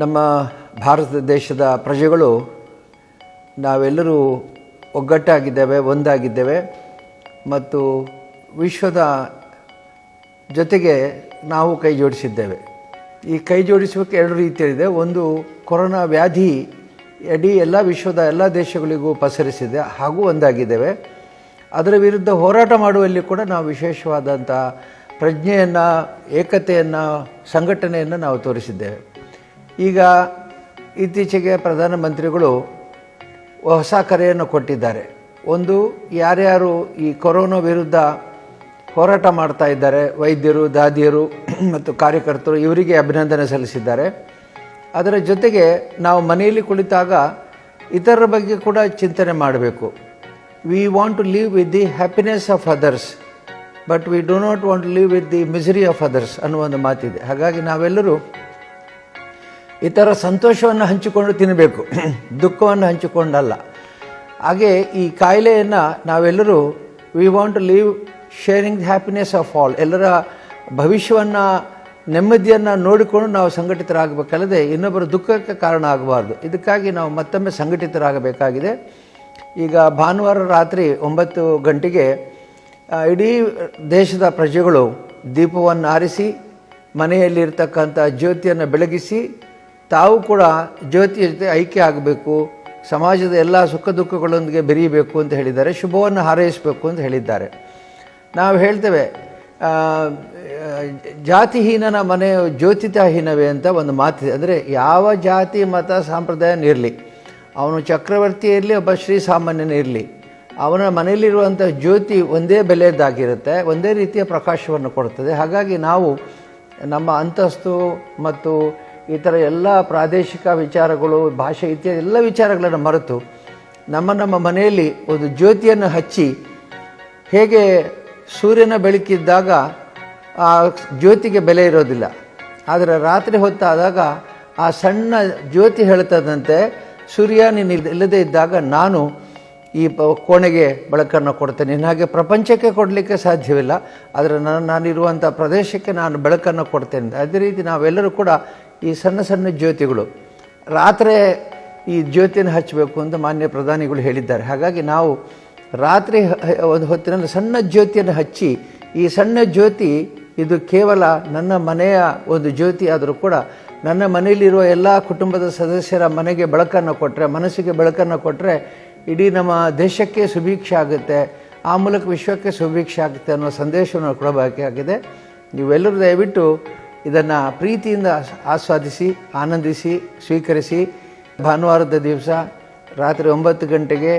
ನಮ್ಮ ಭಾರತ ದೇಶದ ಪ್ರಜೆಗಳು ನಾವೆಲ್ಲರೂ ಒಗ್ಗಟ್ಟಾಗಿದ್ದೇವೆ, ಒಂದಾಗಿದ್ದೇವೆ ಮತ್ತು ವಿಶ್ವದ ಜೊತೆಗೆ ನಾವು ಕೈ ಜೋಡಿಸಿದ್ದೇವೆ. ಈ ಕೈ ಜೋಡಿಸೋಕ್ಕೆ ಎರಡು ರೀತಿಯಲ್ಲಿದೆ. ಒಂದು, ಕೊರೋನಾ ವ್ಯಾಧಿ ಇಡೀ ಎಲ್ಲ ವಿಶ್ವದ ಎಲ್ಲ ದೇಶಗಳಿಗೂ ಪಸರಿಸಿದೆ, ಹಾಗೂ ಒಂದಾಗಿದ್ದೇವೆ. ಅದರ ವಿರುದ್ಧ ಹೋರಾಟ ಮಾಡುವಲ್ಲಿ ಕೂಡ ನಾವು ವಿಶೇಷವಾದಂಥ ಪ್ರಜ್ಞೆಯನ್ನು, ಏಕತೆಯನ್ನು, ಸಂಘಟನೆಯನ್ನು ನಾವು ತೋರಿಸಿದ್ದೇವೆ. ಈಗ ಇತ್ತೀಚೆಗೆ ಪ್ರಧಾನಮಂತ್ರಿಗಳು ಹೊಸ ಕರೆಯನ್ನು ಕೊಟ್ಟಿದ್ದಾರೆ. ಒಂದು, ಯಾರ್ಯಾರು ಈ ಕೊರೋನಾ ವಿರುದ್ಧ ಹೋರಾಟ ಮಾಡ್ತಾ ಇದ್ದಾರೆ, ವೈದ್ಯರು, ದಾದಿಯರು ಮತ್ತು ಕಾರ್ಯಕರ್ತರು, ಇವರಿಗೆ ಅಭಿನಂದನೆ ಸಲ್ಲಿಸಿದ್ದಾರೆ. ಅದರ ಜೊತೆಗೆ ನಾವು ಮನೆಯಲ್ಲಿ ಕುಳಿತಾಗ ಇತರರ ಬಗ್ಗೆ ಕೂಡ ಚಿಂತನೆ ಮಾಡಬೇಕು. We want to live with the happiness of others, but we do not want to live with the misery of others ಅನ್ನುವ ಒಂದು ಮಾತಿದೆ. ಹಾಗಾಗಿ ನಾವೆಲ್ಲರೂ ಇತರ ಸಂತೋಷವನ್ನು ಹಂಚಿಕೊಂಡು ತಿನ್ನಬೇಕು, ದುಃಖವನ್ನು ಹಂಚಿಕೊಂಡಲ್ಲ. ಹಾಗೆ ಈ ಕಾಯಿಲೆಯನ್ನು ನಾವೆಲ್ಲರೂ we want to live sharing the happiness of all, ಎಲ್ಲರ ಭವಿಷ್ಯವನ್ನು, ನೆಮ್ಮದಿಯನ್ನು ನೋಡಿಕೊಂಡು ನಾವು ಸಂಘಟಿತರಾಗಬೇಕಲ್ಲದೆ ಇನ್ನೊಬ್ಬರ ದುಃಖಕ್ಕೆ ಕಾರಣ ಆಗಬಾರ್ದು. ಇದಕ್ಕಾಗಿ ನಾವು ಮತ್ತೊಮ್ಮೆ ಸಂಘಟಿತರಾಗಬೇಕಾಗಿದೆ. ಈಗ ಭಾನುವಾರ ರಾತ್ರಿ 9 ಗಂಟೆಗೆ ಇಡೀ ದೇಶದ ಪ್ರಜೆಗಳು ದೀಪವನ್ನು ಆರಿಸಿ ಮನೆಯಲ್ಲಿರ್ತಕ್ಕಂಥ ಜ್ಯೋತಿಯನ್ನು ಬೆಳಗಿಸಿ ತಾವು ಕೂಡ ಜ್ಯೋತಿಯ ಜೊತೆ ಐಕ್ಯ ಆಗಬೇಕು, ಸಮಾಜದ ಎಲ್ಲ ಸುಖ ದುಃಖಗಳೊಂದಿಗೆ ಬೆರೀಬೇಕು ಅಂತ ಹೇಳಿದ್ದಾರೆ. ಶುಭವನ್ನು ಹಾರೈಸಬೇಕು ಅಂತ ಹೇಳಿದ್ದಾರೆ. ನಾವು ಹೇಳ್ತೇವೆ, ಜಾತಿಹೀನನ ಮನೆ ಜ್ಯೋತಿತಾಹೀನವೇ ಅಂತ ಒಂದು ಮಾತಿದೆ. ಅಂದರೆ ಯಾವ ಜಾತಿ ಮತ ಸಂಪ್ರದಾಯನ ಇರಲಿ, ಅವನು ಚಕ್ರವರ್ತಿ ಇರಲಿ, ಒಬ್ಬ ಶ್ರೀಸಾಮಾನ್ಯನೇ ಇರಲಿ, ಅವನ ಮನೆಯಲ್ಲಿರುವಂಥ ಜ್ಯೋತಿ ಒಂದೇ ಬೆಲೆಯದ್ದಾಗಿರುತ್ತೆ, ಒಂದೇ ರೀತಿಯ ಪ್ರಕಾಶವನ್ನು ಕೊಡ್ತದೆ. ಹಾಗಾಗಿ ನಾವು ನಮ್ಮ ಅಂತಸ್ತು ಮತ್ತು ಇತರ ಎಲ್ಲ ಪ್ರಾದೇಶಿಕ ವಿಚಾರಗಳು, ಭಾಷೆ ಇತ್ಯಾದಿ ಎಲ್ಲ ವಿಚಾರಗಳನ್ನು ಮರೆತು ನಮ್ಮ ಮನೆಯಲ್ಲಿ ಒಂದು ಜ್ಯೋತಿಯನ್ನು ಹಚ್ಚಿ, ಹೇಗೆ ಸೂರ್ಯನ ಬೆಳಕಿದ್ದಾಗ ಆ ಜ್ಯೋತಿಗೆ ಬೆಲೆ ಇರೋದಿಲ್ಲ, ಆದರೆ ರಾತ್ರಿ ಹೊತ್ತಾದಾಗ ಆ ಸಣ್ಣ ಜ್ಯೋತಿ ಹೇಳ್ತದಂತೆ, ಸೂರ್ಯ ನೀನು ಇಲ್ಲದೇ ಇದ್ದಾಗ ನಾನು ಈ ಕೋಣೆಗೆ ಬೆಳಕನ್ನು ಕೊಡ್ತೇನೆ. ಹಾಗೆ ಪ್ರಪಂಚಕ್ಕೆ ಕೊಡಲಿಕ್ಕೆ ಸಾಧ್ಯವಿಲ್ಲ, ಆದರೆ ನಾನಿರುವಂಥ ಪ್ರದೇಶಕ್ಕೆ ನಾನು ಬೆಳಕನ್ನು ಕೊಡ್ತೇನೆ. ಅದೇ ರೀತಿ ನಾವೆಲ್ಲರೂ ಕೂಡ ಈ ಸಣ್ಣ ಸಣ್ಣ ಜ್ಯೋತಿಗಳು ರಾತ್ರಿ ಈ ಜ್ಯೋತಿಯನ್ನು ಹಚ್ಚಬೇಕು ಅಂತ ಮಾನ್ಯ ಪ್ರಧಾನಿಗಳು ಹೇಳಿದ್ದಾರೆ. ಹಾಗಾಗಿ ನಾವು ರಾತ್ರಿ ಒಂದು ಹೊತ್ತಿನಲ್ಲಿ ಸಣ್ಣ ಜ್ಯೋತಿಯನ್ನು ಹಚ್ಚಿ, ಈ ಸಣ್ಣ ಜ್ಯೋತಿ ಇದು ಕೇವಲ ನನ್ನ ಮನೆಯ ಒಂದು ಜ್ಯೋತಿ ಆದರೂ ಕೂಡ ನನ್ನ ಮನೆಯಲ್ಲಿರುವ ಎಲ್ಲ ಕುಟುಂಬದ ಸದಸ್ಯರ ಮನೆಗೆ ಬೆಳಕನ್ನು ಕೊಟ್ಟರೆ, ಮನಸ್ಸಿಗೆ ಬೆಳಕನ್ನು ಕೊಟ್ಟರೆ ಇಡೀ ನಮ್ಮ ದೇಶಕ್ಕೆ ಸುಭಿಕ್ಷೆ ಆಗುತ್ತೆ, ಆ ಮೂಲಕ ವಿಶ್ವಕ್ಕೆ ಸುಭಿಕ್ಷೆ ಆಗುತ್ತೆ ಅನ್ನೋ ಸಂದೇಶವನ್ನು ಕೊಡಬೇಕಾಗಿದೆ. ನೀವೆಲ್ಲರೂ ದಯವಿಟ್ಟು ಇದನ್ನು ಪ್ರೀತಿಯಿಂದ ಆಸ್ವಾದಿಸಿ, ಆನಂದಿಸಿ, ಸ್ವೀಕರಿಸಿ. ಭಾನುವಾರದ ದಿವಸ ರಾತ್ರಿ 9 ಗಂಟೆಗೆ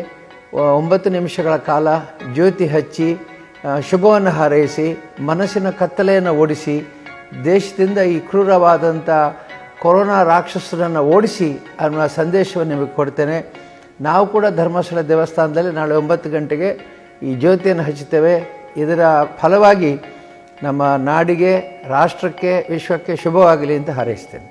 9 ನಿಮಿಷಗಳ ಕಾಲ ಜ್ಯೋತಿ ಹಚ್ಚಿ ಶುಭವನ್ನು ಹಾರೈಸಿ, ಮನಸ್ಸಿನ ಕತ್ತಲೆಯನ್ನು ಓಡಿಸಿ, ದೇಶದಿಂದ ಈ ಕ್ರೂರವಾದಂಥ ಕೊರೋನಾ ರಾಕ್ಷಸರನ್ನು ಓಡಿಸಿ ಅನ್ನುವ ರಾಷ್ಟ್ರವನ್ನು ನಿಮಗೆ ಕೊಡ್ತೇನೆ. ನಾವು ಕೂಡ ಧರ್ಮಸ್ಥಳ ದೇವಸ್ಥಾನದಲ್ಲಿ ನಾಳೆ 9 ಗಂಟೆಗೆ ಈ ಜ್ಯೋತಿಯನ್ನು ಹಚ್ಚುತ್ತೇವೆ. ಇದರ ಫಲವಾಗಿ ನಮ್ಮ ನಾಡಿಗೆ, ರಾಷ್ಟ್ರಕ್ಕೆ, ವಿಶ್ವಕ್ಕೆ ಶುಭವಾಗಲಿ ಅಂತ ಹಾರೈಸ್ತೇನೆ.